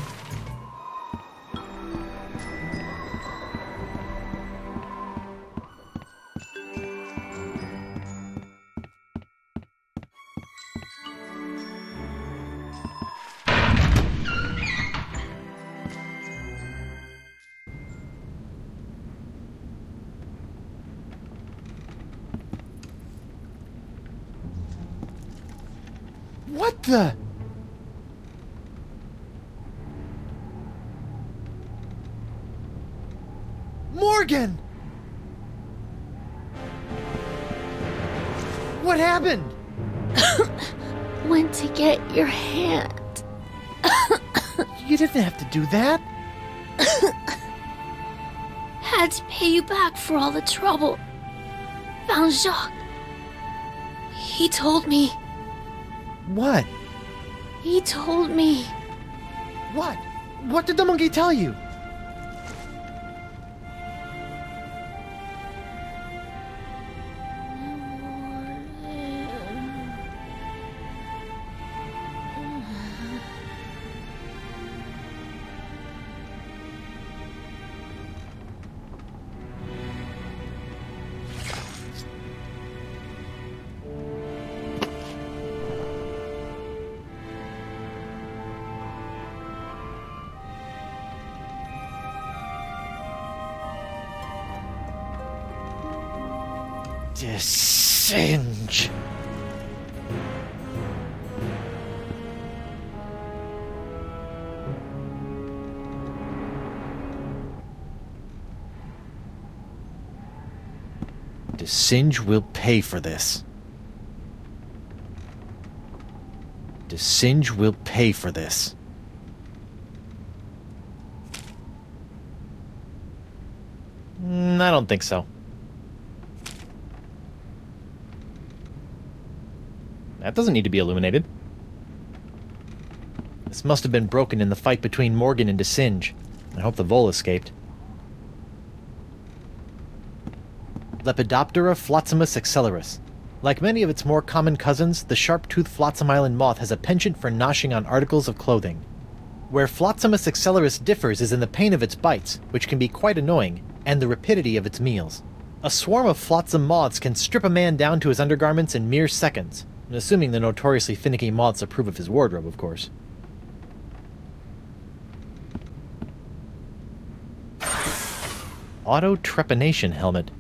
What the? Morgan! What happened? Went to get your hand. You didn't have to do that. Had to pay you back for all the trouble. Found Jacques. He told me. What? He told me. What? What did the monkey tell you? Singe. Singe will pay for this. Singe will pay for this. I don't think so. That doesn't need to be illuminated. This must have been broken in the fight between Morgan and Desinge. I hope the vole escaped. Lepidoptera flotsimus accelerus. Like many of its more common cousins, the sharp-toothed Flotsam Island moth has a penchant for noshing on articles of clothing. Where Flotsimus accelerus differs is in the pain of its bites, which can be quite annoying, and the rapidity of its meals. A swarm of flotsam moths can strip a man down to his undergarments in mere seconds, assuming the notoriously finicky moths approve of his wardrobe, of course. Auto-trepanation helmet.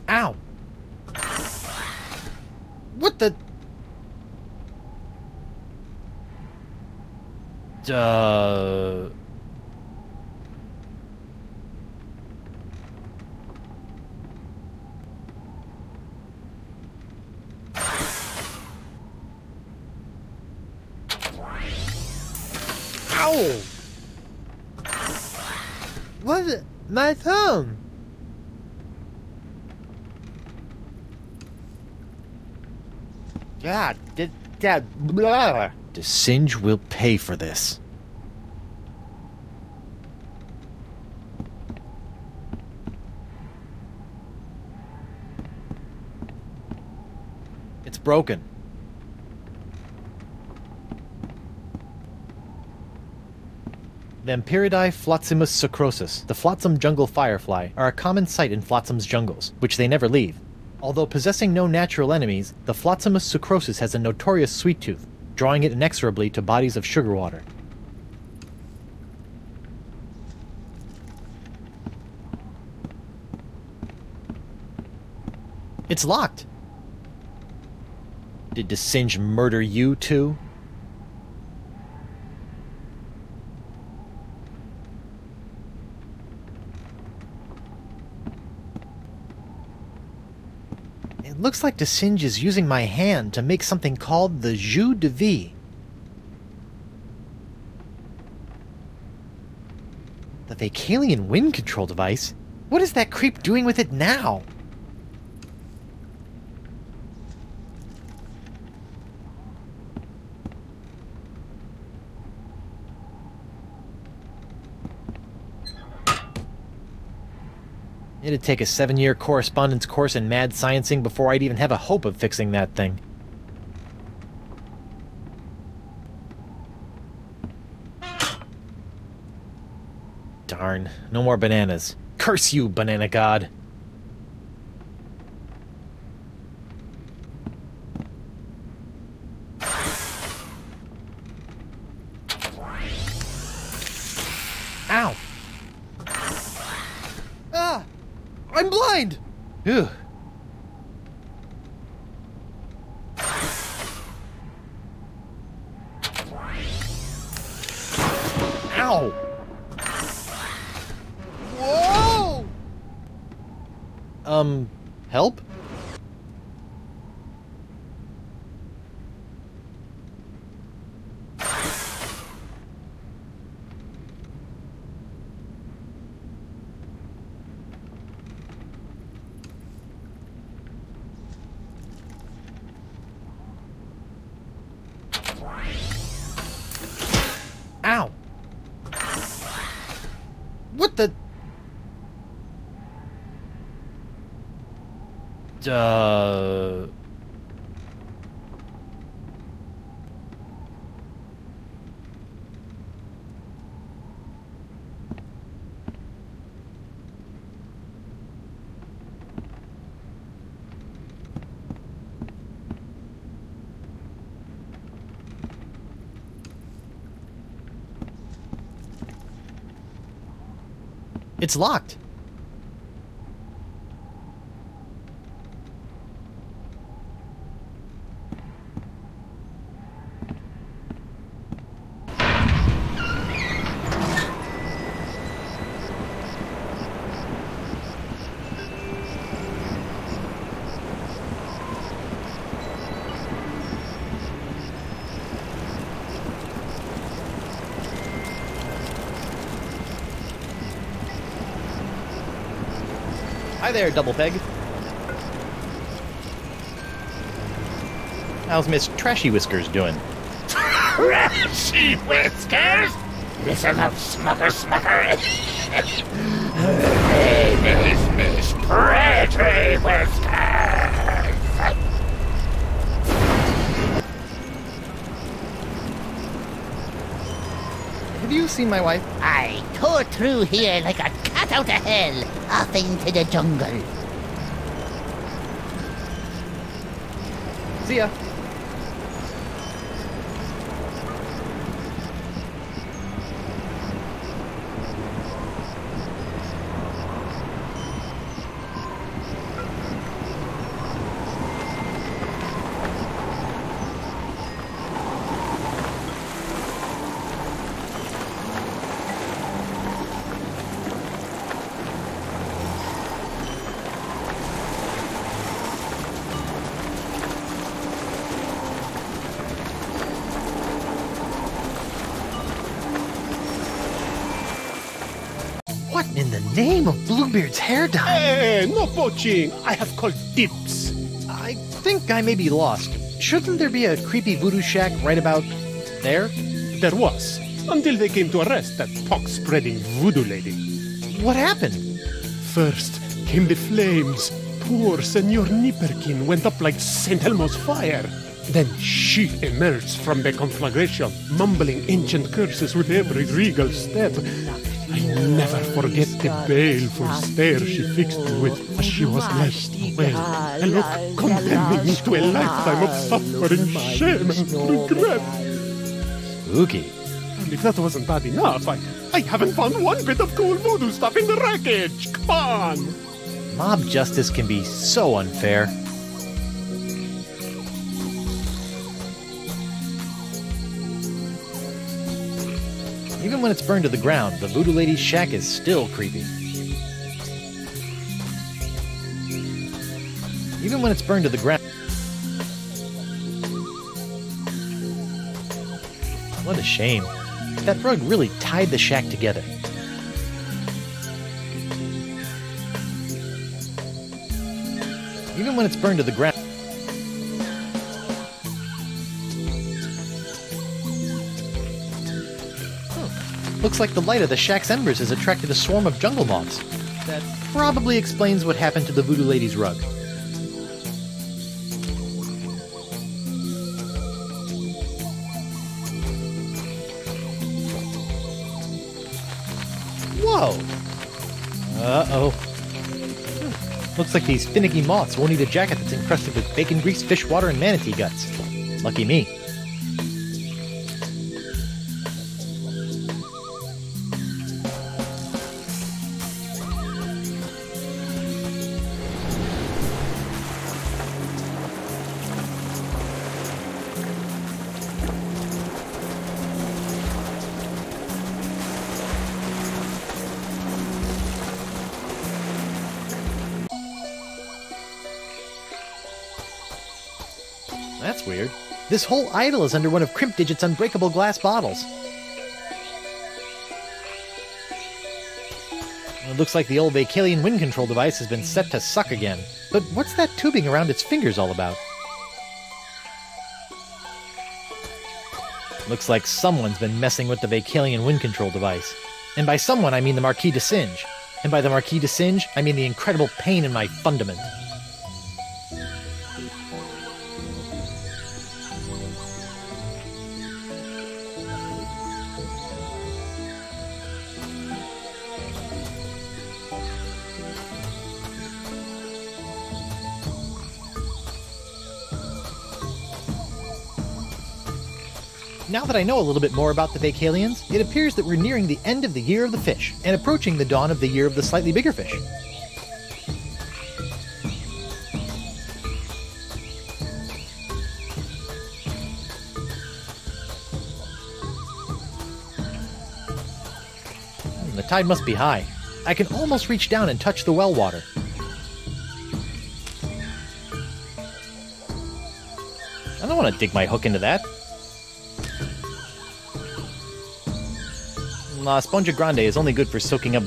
Ow! What the... Ow! What? My thumb! God, blah. Desinge will pay for this. It's broken. Vampiridae flotsimus sucrosus, the flotsam jungle firefly, are a common sight in flotsam's jungles, which they never leave. Although possessing no natural enemies, the Flotsimus sucrosus has a notorious sweet tooth, drawing it inexorably to bodies of sugar water. It's locked! Did Desinge murder you too? It looks like Desinge is using my hand to make something called the jus de vie. The Vacalian wind control device? What is that creep doing with it now? It'd take a 7-year correspondence course in mad sciencing before I'd even have a hope of fixing that thing. Darn, no more bananas. Curse you, banana god! Ow! Ah! I'm blind! Ugh. Ow! Whoa! Help? Ow! What the... It's locked. Hi there, Double Peg. How's Miss Trashy Whiskers doing? Trashy Whiskers? Listen up, Smucker. Her name is Miss Pretty Whiskers. Have you seen my wife? I tore through here like a cat out of hell, off into the jungle. See ya. What in the name of Bluebeard's hair dye? Hey, no poaching. I have called dibs. I think I may be lost. Shouldn't there be a creepy voodoo shack right about there? There was, until they came to arrest that pox-spreading voodoo lady. What happened? First came the flames. Poor Senor Nipperkin went up like St. Elmo's fire. Then she emerged from the conflagration, mumbling ancient curses with every regal step. I never forget the baleful stare she fixed me with as she was led away. A look condemning me to a lifetime of suffering, shame, and regret. Spooky. And if that wasn't bad enough, I haven't found one bit of cool voodoo stuff in the wreckage. Come on! Mob justice can be so unfair. Even when it's burned to the ground, the voodoo lady's shack is still creepy. Even when it's burned to the ground. What a shame. That rug really tied the shack together. Even when it's burned to the ground. Looks like the light of the shack's embers has attracted a swarm of jungle moths. That probably explains what happened to the voodoo lady's rug. Whoa! Uh-oh. Looks like these finicky moths won't eat a jacket that's encrusted with bacon grease, fish water, and manatee guts. Lucky me. That's weird. This whole idol is under one of Crimp Digit's unbreakable glass bottles. It looks like the old Vacalian wind control device has been set to suck again. But what's that tubing around its fingers all about? Looks like someone's been messing with the Vacalian wind control device. And by someone, I mean the Marquis de Singe. And by the Marquis de Singe, I mean the incredible pain in my fundament. Now that I know a little bit more about the Vacalians, it appears that we're nearing the end of the Year of the Fish, and approaching the dawn of the Year of the Slightly Bigger Fish. The tide must be high. I can almost reach down and touch the well water. I don't want to dig my hook into that. La Esponja Grande is only good for soaking up...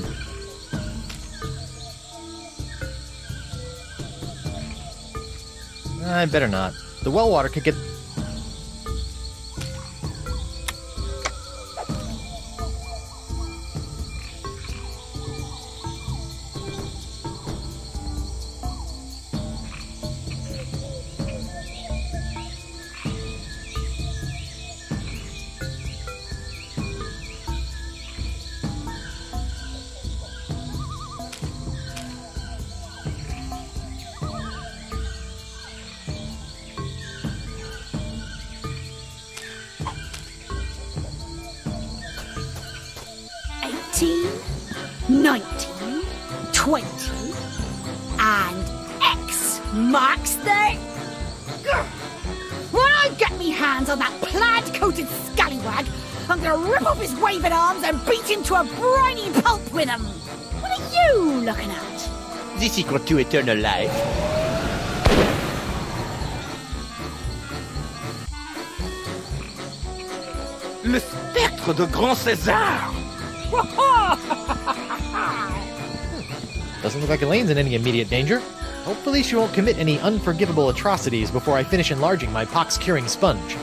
I better not. The well water could get... And X marks the... When I get me hands on that plaid-coated scallywag, I'm gonna rip off his waving arms and beat him to a briny pulp with them. What are you looking at? This equal to eternal life. Le spectre de Grand César! Doesn't look like Elaine's in any immediate danger. Hopefully she won't commit any unforgivable atrocities before I finish enlarging my pox-curing sponge.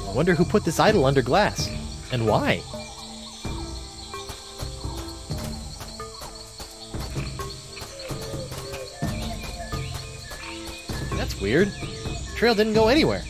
I wonder who put this idol under glass, and why? That's weird. The trail didn't go anywhere.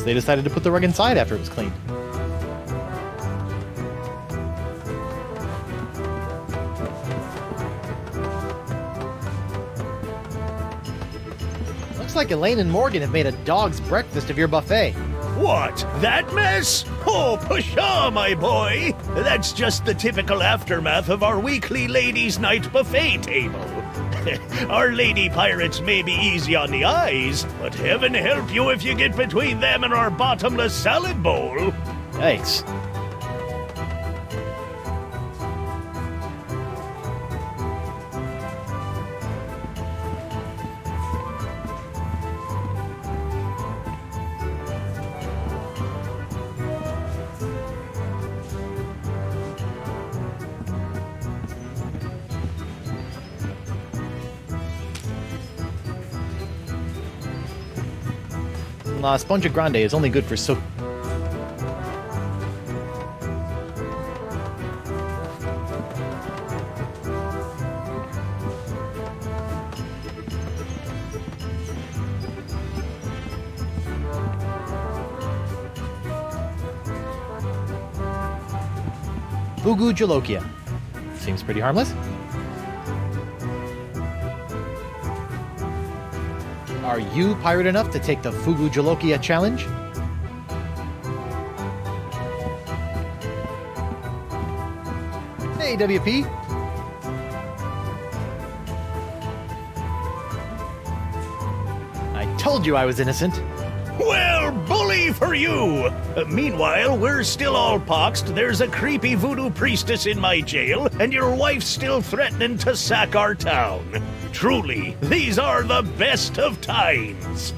They decided to put the rug inside after it was cleaned. Looks like Elaine and Morgan have made a dog's breakfast of your buffet. What? That mess? Oh, pshaw, my boy. That's just the typical aftermath of our weekly ladies' night buffet table. Our lady pirates may be easy on the eyes, but heaven help you if you get between them and our bottomless salad bowl. Yikes. La Sponja Grande is only good for so... Fugu Jolokia. Seems pretty harmless. Are you pirate enough to take the Fugu Jolokia challenge? Hey, WP. I told you I was innocent. Well, bully for you! Meanwhile, we're still all poxed, there's a creepy voodoo priestess in my jail, and your wife's still threatening to sack our town. Truly, these are the best of times.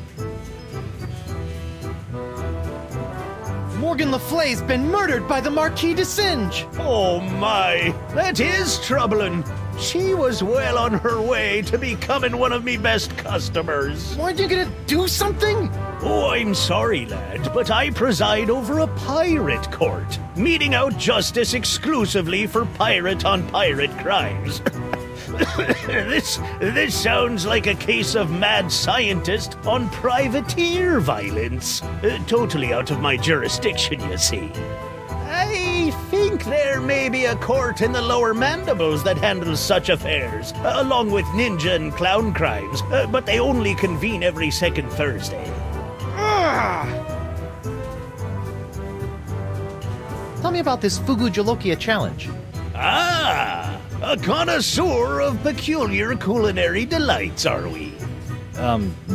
Morgan Le Fay's been murdered by the Marquis de Singe! Oh my, that is troubling. She was well on her way to becoming one of me best customers. Weren't you gonna do something? Oh, I'm sorry, lad, but I preside over a pirate court, meting out justice exclusively for pirate-on-pirate crimes. This sounds like a case of mad scientist on privateer violence. Totally out of my jurisdiction, you see. I think there may be a court in the lower mandibles that handles such affairs, along with ninja and clown crimes, but they only convene every second Thursday. Tell me about this Fugu Jolokia challenge. Ah, a connoisseur of peculiar culinary delights, are we?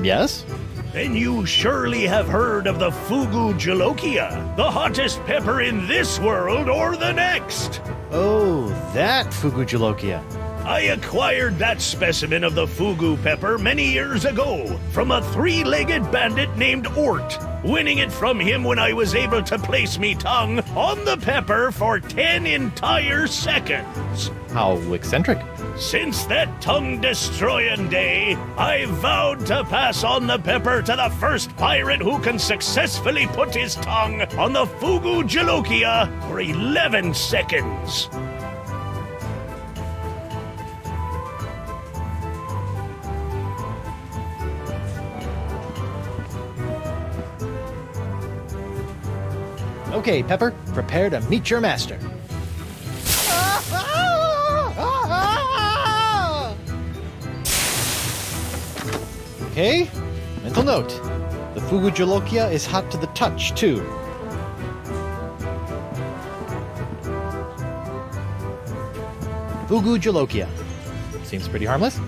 Yes? Then you surely have heard of the Fugu Jolokia, the hottest pepper in this world or the next. Oh, that Fugu Jolokia. I acquired that specimen of the Fugu pepper many years ago from a three-legged bandit named Ort, winning it from him when I was able to place me tongue on the pepper for 10 entire seconds. How eccentric. Since that tongue-destroying day, I vowed to pass on the pepper to the first pirate who can successfully put his tongue on the Fugu Jolokia for 11 seconds. Okay, Pepper, prepare to meet your master. Okay, mental note. The Fugu Jolokia is hot to the touch, too. Fugu Jolokia. Seems pretty harmless.